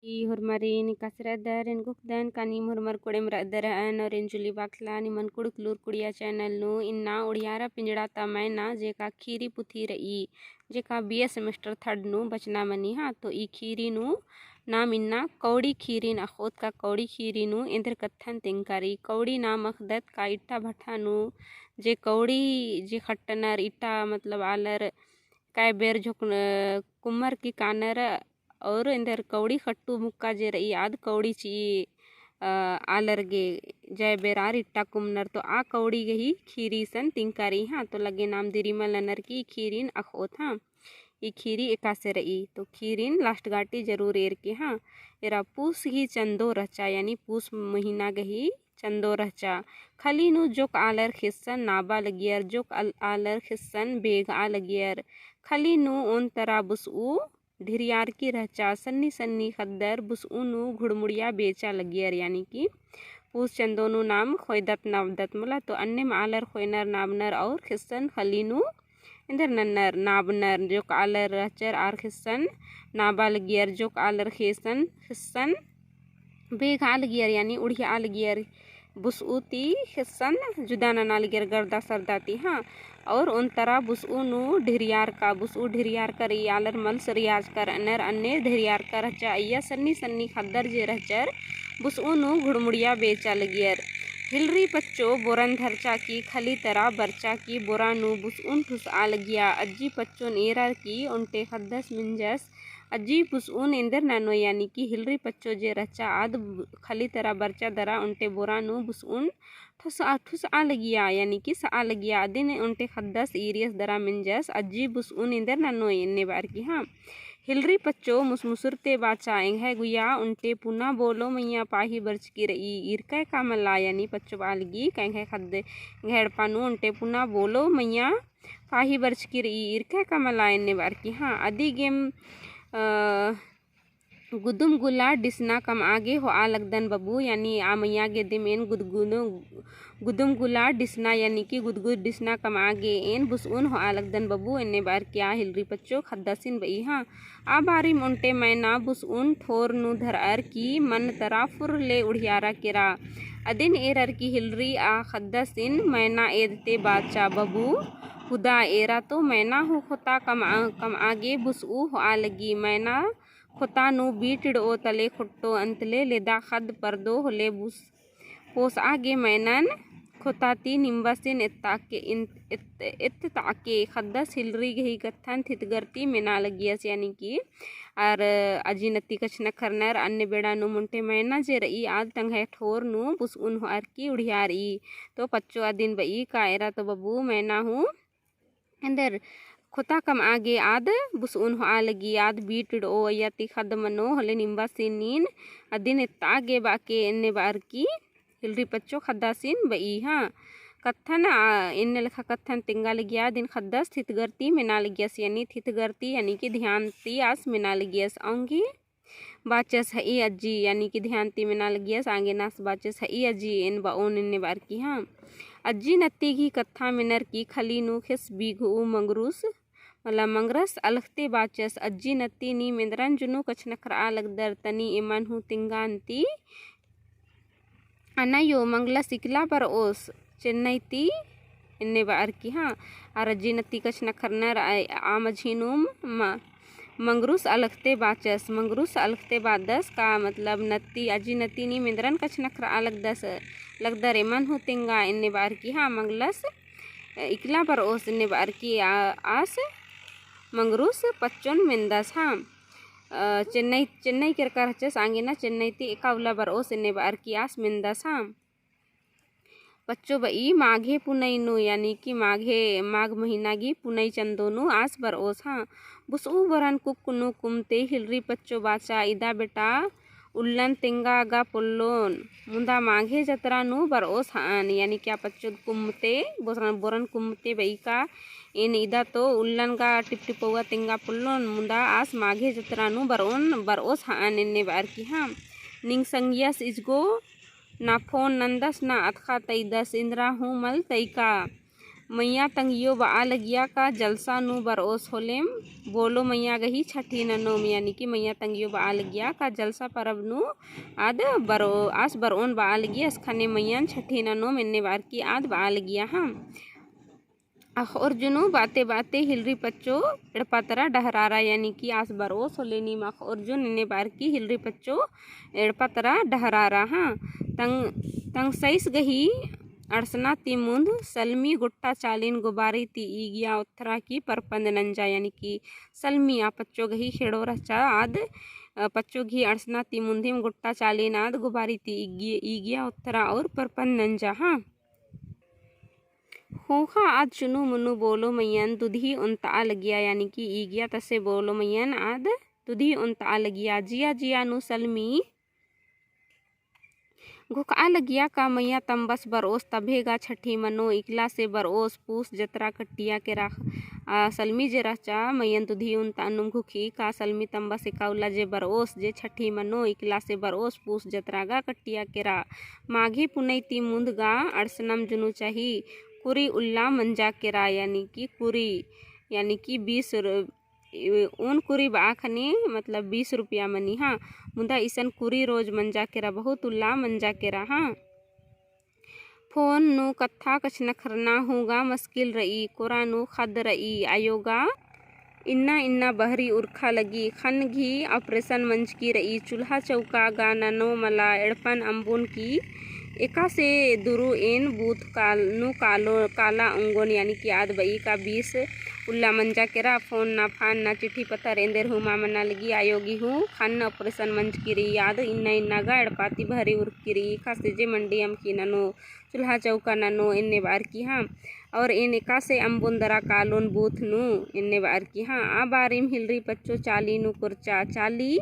Hurmari ni kasradar en gukdan kani hurmar kodem radarahan और इंजुली बाखला नि मन कुड़ क्लूर कुड़िया चैनल नु इन्ना उड़ियारा पिंजड़ा तमैना जेका खीरी पुथी रही जेका बीए सेमेस्टर थर्ड नु बचना मनी हाँ तो ई खीरी नु नाम इन्ना कौड़ी खीरी न अखोत का कौड़ी खीरी नु इंद्र कत्थन तिंकारी कौड़ी नाम अखदत का इट्टा भट्टा नु जे कौड़ी जे खट्टनर इट्टा मतलब आलर काय बेर झोक कुम्मर की कानर और इंदर कौड़ी खट्टू मुक्का जे रही आद कौड़ी ची आलरगे जय बेरार इट्टा कुमनर तो आ कौड़ी गही खीरी सन तिंकारी हाँ तो लगे नाम दिरीमल ननर की खीरीन अखोत हाँ ये खीरी एकासे रही तो खीरीन लास्ट गाटी जरूर एर के हाँ एरा पूस ही चंदो रचा यानी पूस महीना गही चंदो रचा खली नु जोक आलर खिस्सन नाबा लगियर जोक आलर खिस्सन बेग आ लगियर खली नु ओन तरा बुसऊ ढिरियार की रचा सन्नी सन्नी खद्दर बुसऊनु घुड़मुड़िया बेचा लगियर यानी कि पूस चंदोनु नाम खोयदत नाबदत मला तो अन्य आलर खोयनर नाबनर और खिस्सन खलीनु इंदर नन्नर नाबनर जो आलर रचर आर खिस्सन नाबा लगियर जो आलर खेसन खिस्सन बेग आ लगियर यानी उड़िया आ लगियर बुसऊती खिस्सन जुदा ना लगियर गर्दा सरदाती हाँ और उन तरह बुसऊ नु ढिरियार का बुसऊ ढिरियार कर आलर मल्स रियाज कर अनर अन्य ढिरियार का रचा या सन्नी सन्नी खद्दर जे रचर बुसऊ नु घुड़मुड़िया बेचा लगियर हिलरी पच्चो बोरन धरचा की खली तरह बरचा की बोरा नु बुसऊन ठुस आ लगिया अज्जी पच्चो नेरा की उनटे खद्दस मिंजस अज्जी बुसऊन इंदर नानो यानी कि हिलरी पच्चो जे रचा आद खली तरह बरचा दरा उनटे बोरा नु बुसऊन ठुस आ लगिया यानी कि सा लगिया दिन उनटे खद्दस इरियस दरा मिंजस अज्जी बुसऊन इंदर नानो इन्ने बार की हाँ हिलरी पच्चो मुसमुसुरते बाचा एंगे गुया उनटे पुना बोलो मैया पाही बर्च की रही इरका का मल्ला यानी पच्चो बालगी कहें खद्दे घेड़ पानु उनटे पुना बोलो मैया पाही बर्च की रही इरका का मल्ला इन्ने बार की हाँ आदि गेम गुदुम गुला डिसना कम आगे हो आ लगदन बबू यानी आ मैया गे दिमेन गुदुम गुला डिसना यानी कि गुदगुद डिसना कम आगे एन बुसऊन हो आ लगदन बबू इन्ने बार क्या हिलरी पच्चो खद्दसिन बई हाँ आ बारी मुंटे मैना बुसऊन ठोर नु धरअर की मन तराफुर ले उड़ियारा केरा अदिन एरर की हिलरी आ खद्दसिन मैना एदते बाचा बबू खुदा एरा तो मैना हो खोता कम आगे बुसऊ हो आ लगी मैना खोता नु बीटिड ओ तले खुट्टो अंतले लेदा खद पर्दो होले बुस पोस आगे मैनन खोताती निम्बसिन इत ताके खद्दस हिलरी गही कत्थन थितगरती मेना लगियस यानी कि और अजिनती कछ न खरनर अन्य बेड़ा नु मुंटे मैना जे रही आद तंग ठोर नु बुस उन हार की उड़ियारी तो पच्चो दिन बई कायरा तो बबू मैना हूँ अंदर खोता कम आगे आद बुस उन आ लगी आद बीट ओ यति खद मनो हले निम्बा सीनीन अदिन तागे बाके इन्ने बार की हिलरी पच्चो खद्दासिन बई हाँ कत्थन इन्ने लिखा कत्थन तिंगा लगिया दिन खद्दस थितगरती मिना लगियस यानी थितगरती यानी कि ध्यानती आस मिना लगियस आंगी बाचस हई अज्जी यानी कि ध्यानती मिना लगियस आगे नास बाचस हई अज्जी इन बाओन इन्ने बार की हाँ अज्जी नत्ती की कत्था मिनर की खली नु खिस बीघू मंगरूस मला मंगरस अलखते बाचस अज्जी नत्ती नी मिंद्रन जुनु कछ नखरा लगदर तनी इमन हूँ तिंगांती अनयो मंगला सिकला पर ओस चेन्नई ती इन्ने बार की हाँ और अज्जी नत्ती कछ नखरनर आमझिनुम मंगरूस अलखते बाचस मंगरूस अलखते बादस का मतलब नत्ती अजी नत्ती नी मिंद्रन कछ नखरा अलग दस लगदर एमन हूँ तिंगा इन्ने बार की हाँ मंगलस इकला पर ओस इन्ने बार की आस मंगरूस पच्चोन मिंदस हाँ चेन्नई किरकार हचस आगे ना चेन्नई ती एकावला बर ओस इन्ने बार की आस मिंदस हाँ पच्चो बई माघे पुनई नु यानी कि माघ महीना गी पुनई चंदोनु आस बर ओस हाँ बुसऊ बरन कुक्कुनु कुमते हिलरी पच्चो बाचा इदा बेटा उल्लन तिंगा गा पुल्लोन मुंदा माघे जतरा नु बर ओस हान यानी क्या पच्चो कुमते बोरन कुमते बई का इन इदा तो उल्लन गा टिप टिपौआ तिंगा पुल्लोन मुंदा आस माघे जतरा नु बर ओस हान इन्ने बार की हाँ निंग संगियस इजगो ना फोन नंदस ना अतखा तईदस इंद्रा हूँ मल तईका मैया तंगियो बा लगिया का जलसा नु बरओस होलेम बोलो मैया गही छठी ननोम यानी कि मैया तंगियो बा लगिया का जलसा परब नु आद बरो आस बरओन बा लगिया असखाने मैया छठी ननोम इन्ने बार की आद बा लगिया हाँ और जुनू बाते बाते हिलरी पच्चो एड़पातरा डहरारा यानी कि आस बरओस होलेनी माख और जुन इन्ने बार की हिलरी पच्चो एड़पातरा डहरारा हाँ तंग सईस गही अड़सना तिमुंद सलमी गुट्टा चालीन गुबारी ती ईगिया उत्तरा की परपंद नंजा यानी कि सलमी आ पच्चो गही खेड़ो रचा आद पच्चो घी अड़सना तिमुंदिम गुट्टा चालीन आद गुबारी ती ईगिया उत्तरा और परपंद नंजा हाँ होखा आद चुनु मुनु बोलो मैयन दुधी उनता लगिया यानी कि ईगिया तसे बोलो मैयन आद दुधी उनता लगिया जिया जिया नु सलमी घुका लगिया का मैया तंबस बरओस तभेगा छठी मनो इकला से बरओस पूस जतरा कट्टिया के राख सलमी जे रचा मैयन तुधी उन तानुम घुखी का सलमी तंबस एकाउला जे बरओस जे छठी मनो इकला से बरओस पूस जतरागा कट्टिया के रा माघी पुनैती मुंदगा अड़सनम जुनु चाही कुरी उल्ला मंजा के रा यानी कि कुरी यानी कि 20 उन कुरी बाखनी मतलब 20 रुपया मनी हाँ मुंदा इसन कुरी रोज मंजा केरा बहुत उल्ला मंजा केरा हाँ फोन नु कत्था कछ नखरना होगा मुश्किल रही कोरा नु खद रही आयोगा इन्ना इन्ना बहरी उर्खा लगी खन घी ऑपरेशन मंच की रही चूल्हा चौका गा ननो मला एड़पन अम्बुन की एका से दुरु एन बूथ कालनु कालो काला अंगोन यानी कि आद बई का 20 उल्ला मंजा केरा फोन ना फान ना चिट्ठी पत्थर एंदेर हुमा मना लगी आयोगी हूँ खान ऑपरेशन मंच की रही याद इन्ना इन्ना गा एड़पाती भरी उर्ख की रही खासे जे मंडी अम की ननो चूल्हा चौका ननो इन्ने बार की हाँ और इन एका से अम्बुंदरा कालोन बूथ नु इन्ने बार की हाँ आ बारिम हिलरी पच्चो चाली नु कुर्चा चाली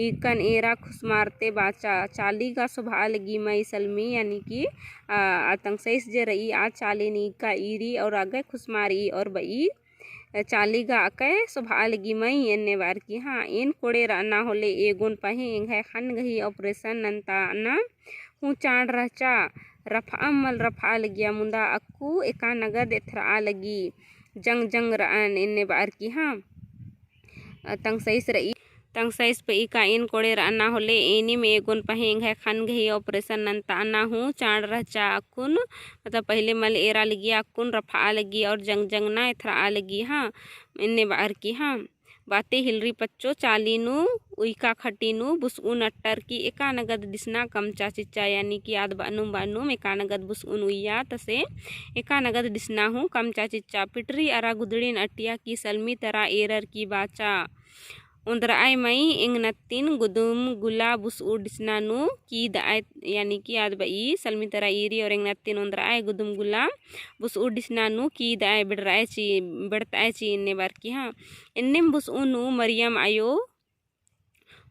इकन एरा खुश मारते बाचा चाली का सुभा लगी मई सलमी यानी कि आतंक सईस जे रही आ चाली नी का ईरी और आगे खुश मारी और बई चाली गा अकै सुभा लगी मई एन्ने बार की हाँ इन कोड़े राना होले एगुन पही इंघे खन गही ऑपरेशन नंता ना हूँ चाड़ रचा रफा मल रफा लगिया मुंदा अक्कू एका नगद एथरा लगी जंग जंग रन इन्ने बार की हाँ तंग सईस रही तंग सईस पे इका इन कोड़े राना होले एनी में एगुन पहेंग है खन गही ऑपरेशन नंता ना हूँ चाड़ रचा अक्कुन मतलब पहले मल एरा लगी अक्कुन रफा लगी और जंग जंग ना एथरा लगी हाँ इन्ने बार की हाँ बातें हिलरी पच्चो चालीनु उइका खटीनु बुसउन अट्टर की एका नगद दिसना कमचा चिच्चा यानी कि आद बानुम एका नगद बुसउन उइया तसे एका नगद दिसना हूँ कमचा चिच्चा पिटरी अरा गुदड़ीन अटिया की सलमी तरा एरर की बाचा उंदराय मई इंग नत्तीन गुदुम गुला बुसउ डिसनानु की दाय यानी कि आद बई सलमी तरा ईरी और इंग नत्तीन उंदराय गुदुम गुला बुसउ डिसनानु की दाय बिड़ताय ची इन्ने बार की हाँ इन्नेम बुसउनु मरियम आयो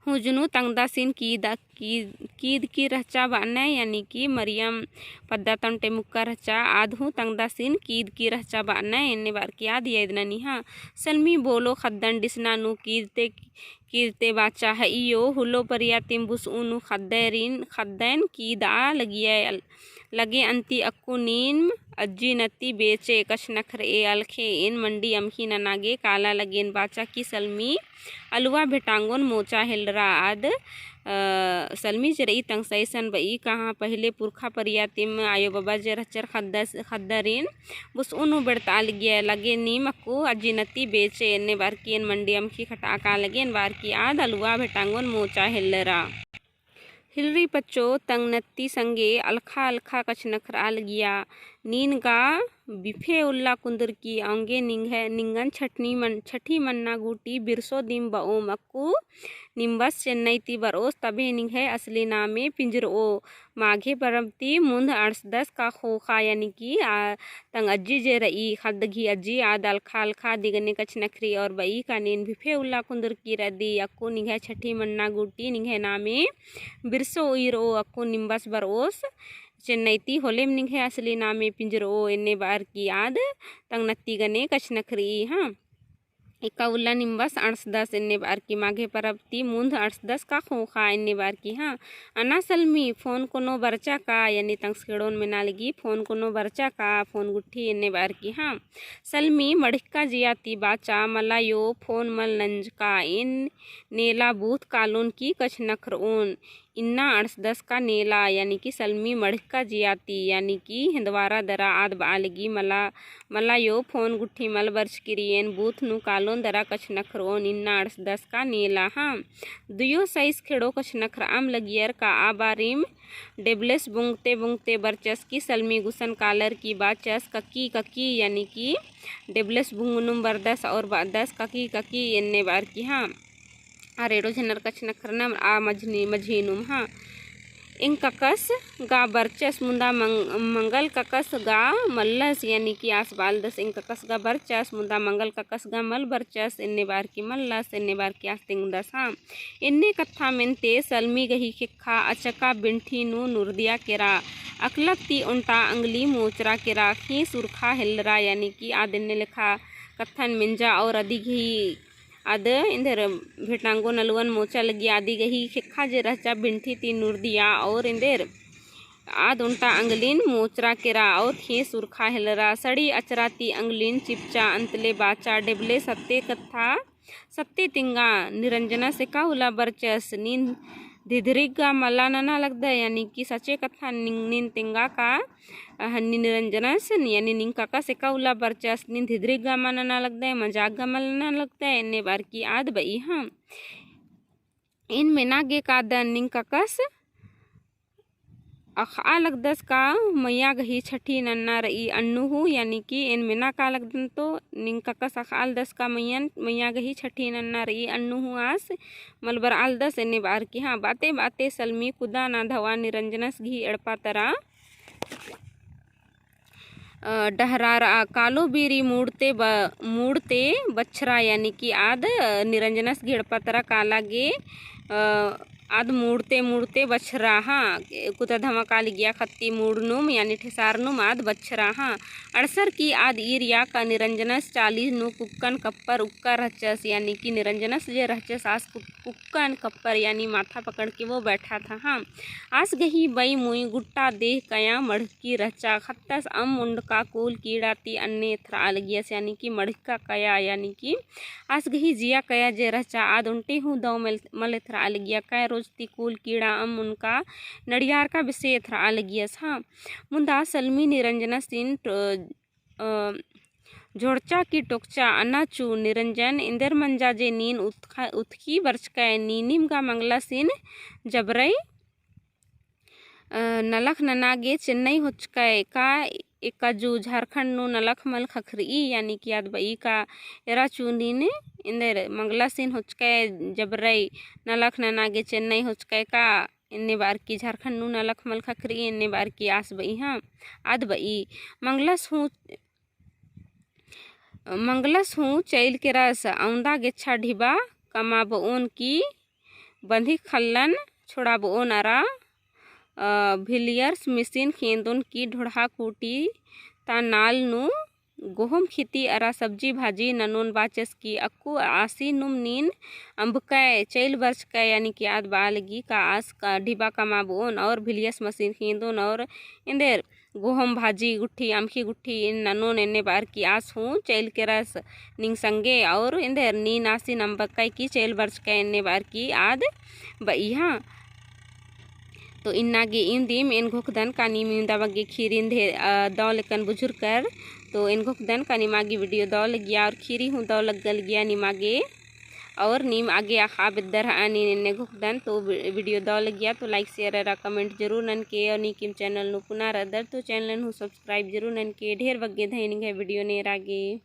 हुजनु तंगदासिन कीद की रचा बाने यानी कि मरियम पद्दा तंटे मुक्का रचा आधु तंगदासिन कीद की रचा बाने इन्ने बार की आद येदननी हाँ सलमी बोलो खद्दन डिसनानु कीदते बाचा है इयो हुलो परिया तिम्बुस उनु खद्दैन कीदा लगे अंती अक्कू नीन अज्जी नती बेचे कश नखर ए अलखे इन मंडी अमखी ननागे काला लगेन बाचा की सलमी अलुआ भेटांगोन मोचा हिलरा आद सलमी जरई तंग सईसन बई कहाँ पहले पुरखा परियातिम आयो बाबा जे रचर खद्दरीन बुस उनु बेड़ता लगे नीम अक्कू अज्जी नती बेचे एन्ने बार की इन मंडी अमखी खटाका लगेन बार की आद अलुआ भेटांगोन मोचा हिलरा हिलरी पच्चो तंग नत्ती संगे अलखा अलखा कछ नखरा लगिया नीन गा बिफे उल्ला कुंदर की आंगे निंगन छठी मन्ना गुटी बिरसो दिम बओ मक्कू निम्बस चेन्नई ती बरोस तबे निंगे असली नामे पिंजरो माघे परमती मुंद 8-10 का खोखा यानी कि तंग अज्जी जे रई खद घी अज्जी आद अलखा अलखा दिगने कछ नखरी और बई का नीन बिफे उल्ला कुंदर की रदी अक्कू निंगे छठी मन्ना गुटी निंगे नामे बिरसो उइरो अक्कू निम्बस बरोस चेन्नई ती होलेम निंगे असली नामे पिंजरो इन्ने बार की याद तंग नत्ती गने कछ नखरी हाँ एका उल्ला निम्बस अड़सदस इन्ने बार की माघे परबती मुंद अड़सदस का खोखा इन्ने बार की हाँ अना सलमी फोन कोनो बरचा का यानी तंगखेड़ोन में ना लगी फोन कोनो बरचा का फोन गुट्ठी इन्ने बार की हाँ सलमी मड़िक्का जियाती बाचा मला यो फोन मल नंज का इन नेला बूथ कालोन की कछ नखरओन इन्ना अड़सदस का नेला यानी कि सलमी मड़िक्का जियाती यानी कि हिंदवारा दरा आद बालगी मला यो फोन गुट्ठी मल बर्च किरियन बूथ नु कालोन दरा कछ नखरोन इन्ना अड़सदस का नेला हाँ दुयो साइज खेड़ो कछ नखर आम लगियर का आबारिम डेबलेस बुंगते बुंगते बरचस की सलमी गुसन कालर की बाचस ककी ककी यानी कि डेबलेस बुंगनुम बरदस और बादस ककी ककी इन्ने बार की हाँ आरेडो झनर कछ नखरना आ मझनी मझीनुम हाँ इंग ककस गा बरचस मुंदा मंगल ककस गा मल्लस यानी कि आस बाल दस इंग ककस गा बरचस मुंदा मंगल ककस गा मल बरचस इन्ने बार की मल्लस इन्ने बार की आस तिंग दस हाँ इन्ने कत्था मेनते सलमी गही खिखा अचका बिंठी नु नुरदिया केरा अकलक ती उंटा अंगली मोचरा केरा खी सुरखा हिलरा यानी कि आद इन्ने लिखा कत्थन मिंजा और अधिक ही आद इंदर भेटांगो नलवन मोचा लगी आदि गही खिखा जे रचा बिंठी ती नुरदिया और इंदर आद उल्टा अंगलीन मोचरा केरा और खे सुरखा हिलरा सड़ी अचराती अंगलीन चिपचा अंतले बाचा डेबले सत्ते कत्था सत्ते तिंगा निरंजना से का उला बरचस नींद धिधरिगा मला ना लगता है यानी कि सचे कथा नीन तिंगा का हन्नी निरंजनस यानी निंग काका से का उला बरचस नींद धिधरिगा माना ना लगता है मजाक गा मला ना लगता है इन्ने बार की आद बई हाँ इन में नागे का दन निंग काकस अखा लगदस का मैया गही छठी नन्ना रही अन्नू हूँ यानी कि इन मिना का लगदन तो निंग ककस अखाल दस का मैया गही छठी नन्ना रही अन्नू हूँ आस मलबर आल दस इन्ने बार की हाँ बाते बाते सलमी खुदा ना धवा निरंजनस घी एड़पा तरा डहरारा कालो बीरी मूड़ते बछरा यानी कि आद निरंजनस घी एड़पा तरा काला गे आद मूड़ते बछरा हाँ कुता धमाकाल गया खत्ती मूड़नुम यानी ठेसारनुम आद बछरा हाँ अड़सर की आद ईरिया का निरंजनस 40 नु कुक्कन कप्पर उक्का रहचस यानी कि निरंजनस जे रहचस आस कुक्कन कप्पर यानी माथा पकड़ के वो बैठा था हाँ आस गही बई मुई गुट्टा देह कया मड़की रहचा खत्तस अम मुंड का कूल कीड़ाती अन्य थ्राल गयस यानी कि मड़का कया यानी कि आस गही जिया कया जे रहचा आद उल्टे हूँ दो मल थ्राल गया कै रोजती कूल कीड़ा अम उनका नड़ियार का विषय थ्राल गयस हाँ मुंदा सलमी निरंजना सिन जोड़चा की टोकचा अनाचू निरंजन इंदर मंजा जे नीन उथकी बरचकाय नीनिम का मंगला सिन जबरई नलख ननागे चेन्नई होचकाय का एकाजू झारखंड नु नलख मल खखरी यानी कि याद बई का एरा चूनी इंदर मंगला सिन होचकाय जबरई नलख ननागे चेन्नई होचकाय का इन्ने बार की झारखंड नु नलख मल खखरी इन्ने बार की आस बई हाँ आद बई मंगलस हूँ चैल के रस औंदा गेच्छा ढिबा कमा बोन की बंधी खल्लन छोड़ा बोन अरा भिलियर्स मिसिन खेंदोन की ढोढ़ा कूटी ता नाल नु गोहम खिती अरा सब्जी भाजी ननोन बाचस की अक्कू आसी नुम नीन अम्बकाय चैल बर्च का यानी कि आद बालगी का आस का ढिबा कमा बोन और भिलियस मशीन खेंदोन और इंदेर गोहम भाजी गुट्ठी आमखी गुट्ठी इन ननोन इन्ने बार की आस हूँ चैल के रस निंग संगे और इंदेर नी नासी नंबकाय की चैल बर्च का इन्ने बार की आद बई हाँ तो इन्नागे इन दीम इन घोकदन कानी मिंदा बगे खीरिन धे दौ लेकन बुजुर्ग कर तो इन घोकदन कानी मागी वीडियो दौ लग गया और खीरी हूँ दौ लग गल गया निमागे और नीम आगे आखा बिद्दर आनी इन्ने घोकदन तो वीडियो दौ लग गया तो लाइक शेयर कमेंट जरूर नन के और नीकिम चैनल नु पुनः रदर तो चैनल नु सब्सक्राइब जरूर नन के ढेर बगे धैनिंग है वीडियो ने रागे।